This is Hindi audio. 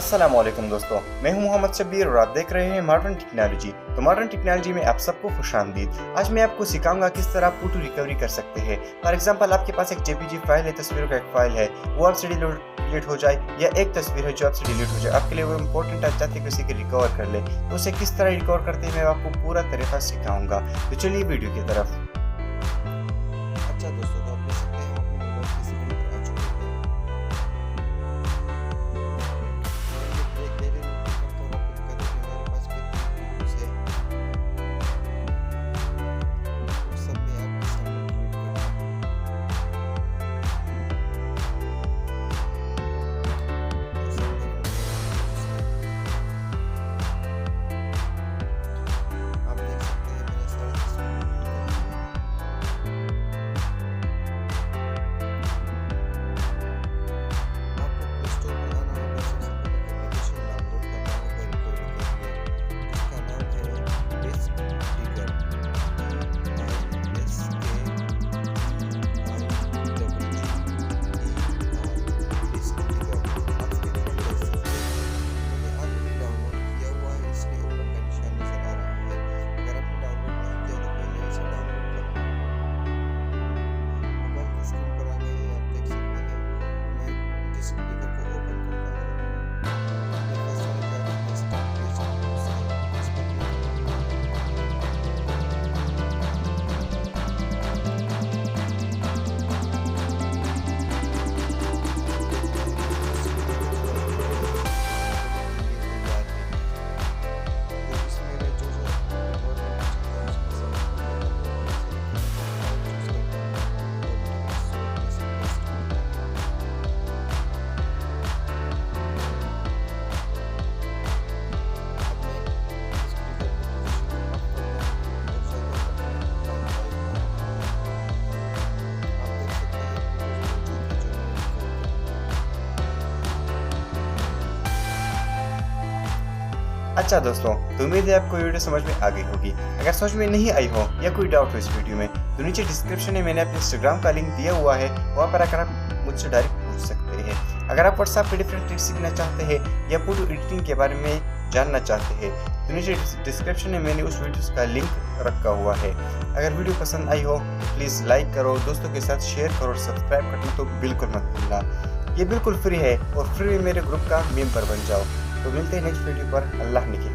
अस्सलामुअलैकुम दोस्तों, मैं हूं मोहम्मद शबीर और आप देख रहे हैं मॉडर्न टेक्नोलॉजी। तो मॉडर्न टेक्नोलॉजी में आप सबको खुशामदीद। आज मैं आपको सिखाऊंगा किस तरह आप फोटो रिकवरी कर सकते हैं। फॉर एग्जांपल, आपके पास एक जेपीजी फाइल है, तस्वीरों का एक फाइल है, वो आपसे डिलीट हो जाए, या एक तस्वीर है जो आपसे डिलीट हो जाए, आपके लिए वो इम्पोर्टेंट आप चाहते हैं किसी के रिकवर कर ले, तो उसे किस तरह रिकवर करते हैं मैं आपको पूरा तरीका सिखाऊंगा। तो चलिए वीडियो की तरफ। अच्छा दोस्तों, तो आप देख सकते हैं हम अपने मोबाइल की स्क्रीन पर आ चुके हैं। धीरे-धीरे ऊपर तो आपको दिखा देंगे हमारे पास कितने फोटोज है। उस सब में आप इस टाइम क्लिक करें। ऐसा मेरे आप देख सकते हैं मैंने सारी तस्वीरें डिलीट कर दी हैं। आपको प्ले स्टोर में आना होगा, सबसे पहले एक एप्लीकेशन डाउनलोड करना होगा रिकवरी के लिए। उसका नाम है डिस्क डिगर, डिस्क डिगर। आप स्क्रीन पर देख सकते हैं मैंने ऑलरेडी डाउनलोड किया हुआ है, इसलिए ऊपर का निशान नजर आ रहा है। अगर आपने डाउनलोड नहीं किया तो पहले इसे डाउनलोड कर लें। मोबाइल की स्क्रीन पर आ गए हैं, आप देख सकते हैं। मैं डिस्क डिगर को ओपन करता हूँ। ये फर्स्ट वाले का स्टार्ट पेज है, इस पर क्लिक अच्छा दोस्तों, तो उम्मीद है आपको वीडियो समझ में आ गई होगी। अगर समझ में नहीं आई हो या कोई डाउट हो इस वीडियो में, तो नीचे डिस्क्रिप्शन में मैंने अपने इंस्टाग्राम का लिंक दिया हुआ है, वहाँ पर आकर आप मुझसे डायरेक्ट पूछ सकते हैं। अगर आप व्हाट्सएप पे डिफरेंट ट्रिक्स सीखना चाहते हैं या फोटो एडिटिंग के बारे में जानना चाहते हैं, तो नीचे डिस्क्रिप्शन में मैंने उस वीडियो का लिंक रखा हुआ है। अगर वीडियो पसंद आई हो तो प्लीज़ लाइक करो, दोस्तों के साथ शेयर करो और सब्सक्राइब करना तो बिल्कुल मत भूलना। ये बिल्कुल फ्री है और फ्री में मेरे ग्रुप का मेंबर बन जाओ। तो मिलते हैं नेक्स्ट वीडियो पर। अल्लाह निके।